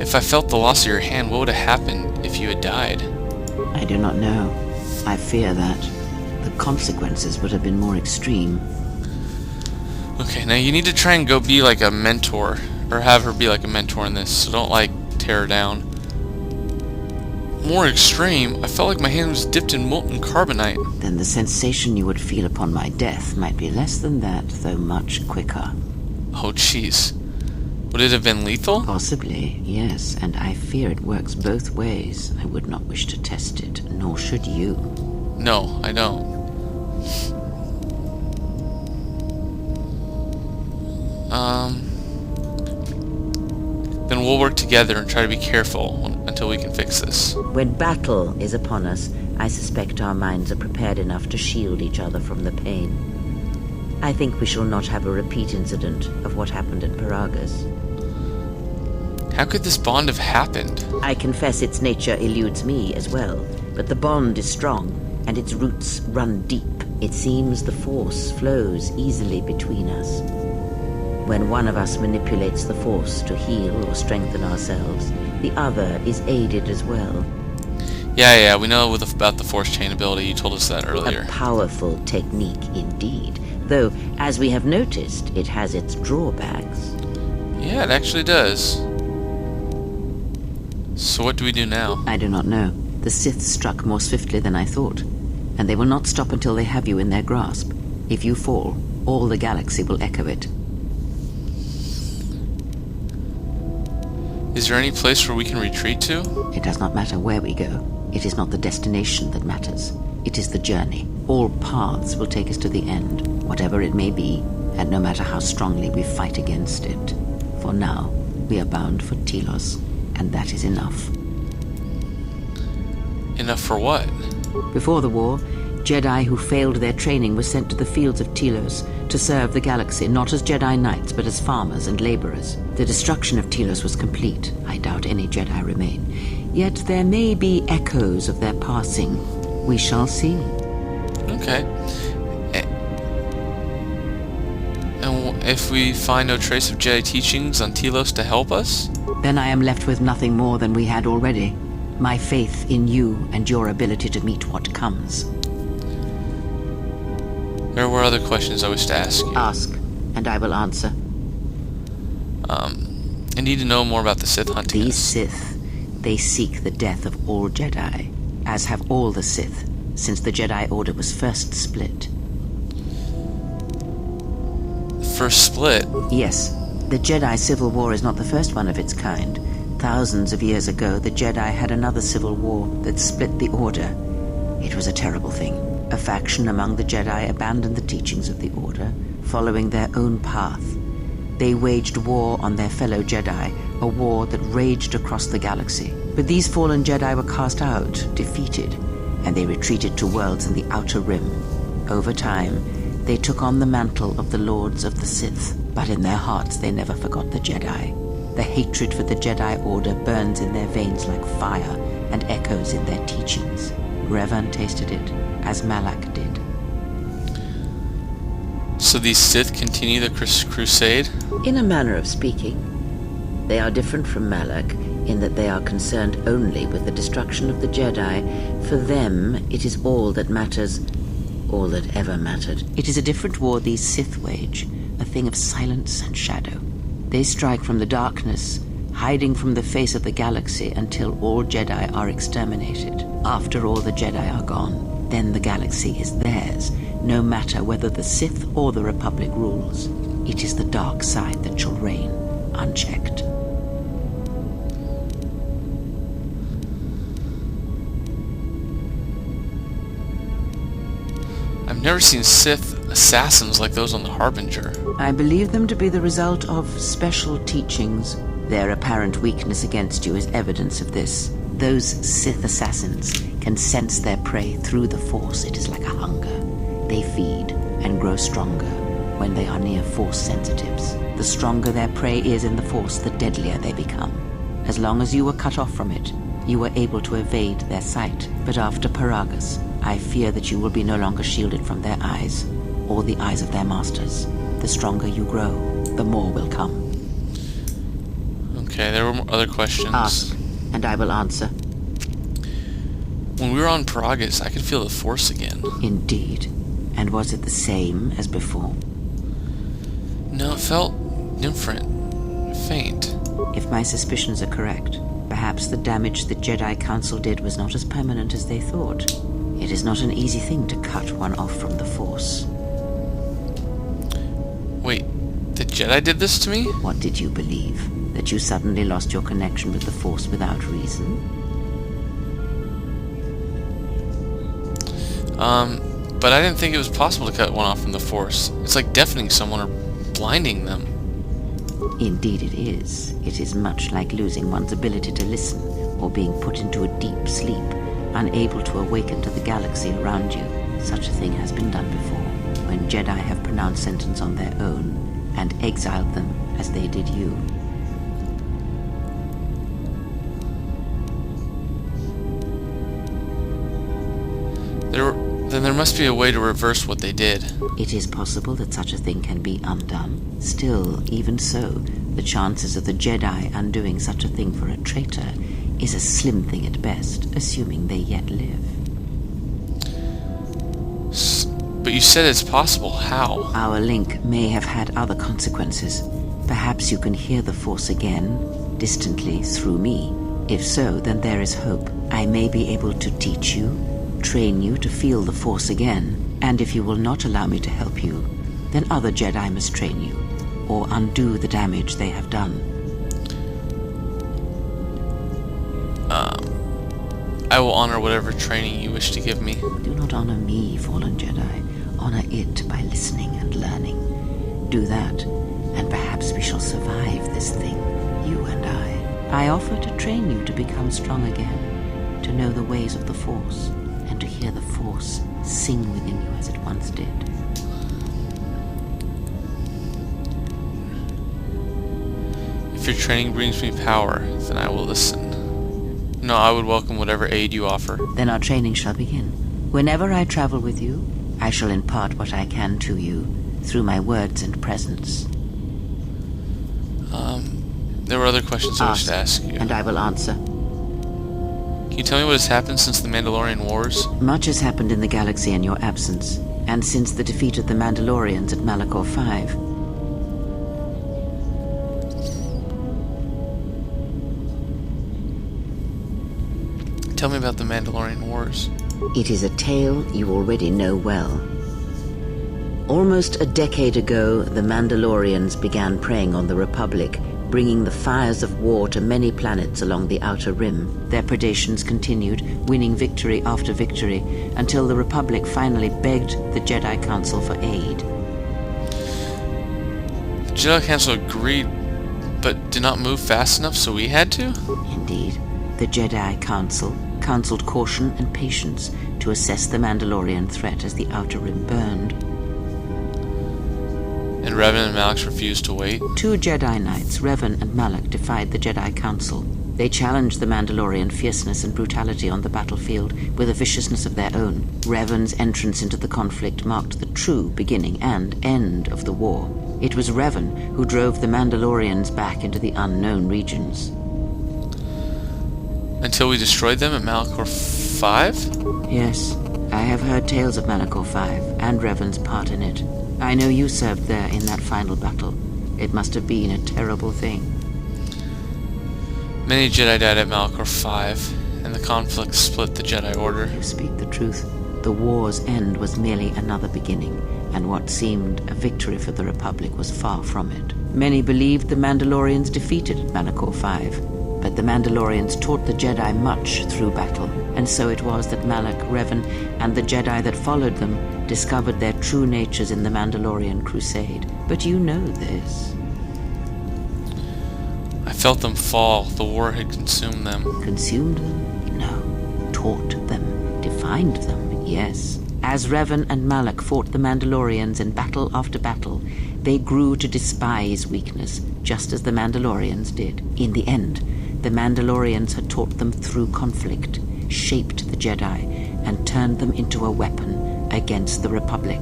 If I felt the loss of your hand, what would have happened if you had died? I do not know. I fear that the consequences would have been more extreme. Okay, now you need to try and go be like a mentor, or have her be like a mentor in this, so don't like tear her down. More extreme? I felt like my hand was dipped in molten carbonite. Then the sensation you would feel upon my death might be less than that, though much quicker. Oh jeez. Would it have been lethal? Possibly, yes, and I fear it works both ways. I would not wish to test it, nor should you. No, I don't. Then we'll work together and try to be careful until we can fix this. When battle is upon us, I suspect our minds are prepared enough to shield each other from the pain. I think we shall not have a repeat incident of what happened at Paragas. How could this bond have happened? I confess its nature eludes me as well, but the bond is strong, and its roots run deep. It seems the Force flows easily between us. When one of us manipulates the Force to heal or strengthen ourselves, the other is aided as well. Yeah, we know about the Force chain ability. You told us that earlier. A powerful technique indeed, though, as we have noticed, it has its drawbacks. Yeah, it actually does. So what do we do now? I do not know. The Sith struck more swiftly than I thought, and they will not stop until they have you in their grasp. If you fall, all the galaxy will echo it. Is there any place where we can retreat to? It does not matter where we go. It is not the destination that matters. It is the journey. All paths will take us to the end, whatever it may be, and no matter how strongly we fight against it. For now, we are bound for Telos, and that is enough. Enough for what? Before the war, Jedi who failed their training were sent to the fields of Telos to serve the galaxy, not as Jedi Knights, but as farmers and laborers. The destruction of Telos was complete. I doubt any Jedi remain. Yet there may be echoes of their passing. We shall see. Okay. And if we find no trace of Jedi teachings on Telos to help us? Then I am left with nothing more than we had already. My faith in you and your ability to meet what comes. There were other questions I wish to ask you. Ask, and I will answer. I need to know more about the Sith hunting These us. Sith, they seek the death of all Jedi, as have all the Sith, since the Jedi Order was first split. First split? Yes, the Jedi Civil War is not the first one of its kind. Thousands of years ago, the Jedi had another civil war that split the Order. It was a terrible thing. A faction among the Jedi abandoned the teachings of the Order, following their own path. They waged war on their fellow Jedi, a war that raged across the galaxy. But these fallen Jedi were cast out, defeated, and they retreated to worlds in the Outer Rim. Over time, they took on the mantle of the Lords of the Sith, but in their hearts they never forgot the Jedi. The hatred for the Jedi Order burns in their veins like fire and echoes in their teachings. Revan tasted it, as Malak did. So these Sith continue the crusade? In a manner of speaking. They are different from Malak in that they are concerned only with the destruction of the Jedi. For them, it is all that matters, all that ever mattered. It is a different war these Sith wage, a thing of silence and shadow. They strike from the darkness, hiding from the face of the galaxy until all Jedi are exterminated. After all the Jedi are gone, then the galaxy is theirs, no matter whether the Sith or the Republic rules. It is the dark side that shall reign, unchecked. I've never seen Sith assassins like those on the Harbinger. I believe them to be the result of special teachings. Their apparent weakness against you is evidence of this. Those Sith assassins can sense their prey through the Force. It is like a hunger. They feed and grow stronger when they are near Force sensitives. The stronger their prey is in the Force, the deadlier they become. As long as you were cut off from it, you were able to evade their sight. But after Paragas, I fear that you will be no longer shielded from their eyes, or the eyes of their masters. The stronger you grow, the more will come. Okay, there were other questions. Ask, and I will answer. When we were on Paragus, I could feel the Force again. Indeed. And was it the same as before? No, it felt different. Faint. If my suspicions are correct, perhaps the damage the Jedi Council did was not as permanent as they thought. It is not an easy thing to cut one off from the Force. Wait, the Jedi did this to me? What did you believe? That you suddenly lost your connection with the Force without reason? But I didn't think it was possible to cut one off from the Force. It's like deafening someone or blinding them. Indeed it is. It is much like losing one's ability to listen, or being put into a deep sleep, unable to awaken to the galaxy around you. Such a thing has been done before, when Jedi have pronounced sentence on their own, and exiled them as they did you. Then there must be a way to reverse what they did. It is possible that such a thing can be undone. Still, even so, the chances of the Jedi undoing such a thing for a traitor is a slim thing at best, assuming they yet live. But you said it's possible. How? Our link may have had other consequences. Perhaps you can hear the Force again, distantly, through me. If so, then there is hope. I may be able to teach you, train you to feel the Force again, and if you will not allow me to help you, then other Jedi must train you, or undo the damage they have done. I will honor whatever training you wish to give me. Do not honor me, fallen Jedi. Honor it by listening and learning. Do that, and perhaps we shall survive this thing, you and I. I offer to train you to become strong again, to know the ways of the Force, and to hear the Force sing within you as it once did. If your training brings me power, then I will listen. No, I would welcome whatever aid you offer. Then our training shall begin. Whenever I travel with you, I shall impart what I can to you, through my words and presence. There were other questions I wish to ask you. And I will answer. Can you tell me what has happened since the Mandalorian Wars? Much has happened in the galaxy in your absence, and since the defeat of the Mandalorians at Malachor 5. Tell me about the Mandalorian Wars. It is a tale you already know well. Almost a decade ago, the Mandalorians began preying on the Republic, bringing the fires of war to many planets along the Outer Rim. Their predations continued, winning victory after victory, until the Republic finally begged the Jedi Council for aid. The Jedi Council agreed, but did not move fast enough, so we had to? Indeed. The Jedi Council counseled caution and patience to assess the Mandalorian threat as the Outer Rim burned. And Revan and Malak refused to wait? 2 Jedi Knights, Revan and Malak, defied the Jedi Council. They challenged the Mandalorian fierceness and brutality on the battlefield with a viciousness of their own. Revan's entrance into the conflict marked the true beginning and end of the war. It was Revan who drove the Mandalorians back into the unknown regions. Until we destroyed them at Malachor 5? Yes, I have heard tales of Malachor 5 and Revan's part in it. I know you served there in that final battle. It must have been a terrible thing. Many Jedi died at Malachor 5, and the conflict split the Jedi Order. You speak the truth. The war's end was merely another beginning, and what seemed a victory for the Republic was far from it. Many believed the Mandalorians defeated at Malachor 5, but the Mandalorians taught the Jedi much through battle, and so it was that Malak, Revan, and the Jedi that followed them discovered their true natures in the Mandalorian Crusade. But you know this. I felt them fall. The war had consumed them. Consumed them? No. Taught them. Defined them, yes. As Revan and Malak fought the Mandalorians in battle after battle, they grew to despise weakness, just as the Mandalorians did. In the end, the Mandalorians had taught them through conflict, shaped the Jedi, and turned them into a weapon against the Republic.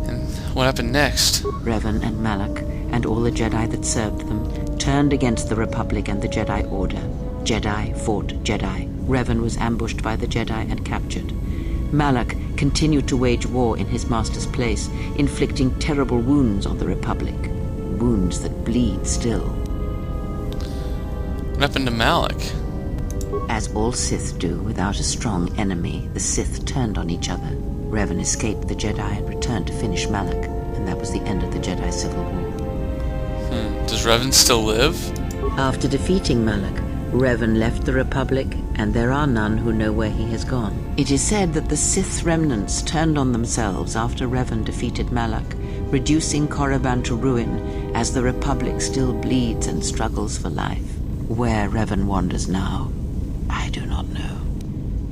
And what happened next? Revan and Malak, and all the Jedi that served them, turned against the Republic and the Jedi Order. Jedi fought Jedi. Revan was ambushed by the Jedi and captured. Malak continued to wage war in his master's place, inflicting terrible wounds on the Republic. Wounds that bleed still. What happened to Malak? As all Sith do, without a strong enemy, the Sith turned on each other. Revan escaped the Jedi and returned to finish Malak, and that was the end of the Jedi Civil War. Does Revan still live? After defeating Malak, Revan left the Republic, and there are none who know where he has gone. It is said that the Sith remnants turned on themselves after Revan defeated Malak, reducing Korriban to ruin as the Republic still bleeds and struggles for life. Where Revan wanders now, I do not know.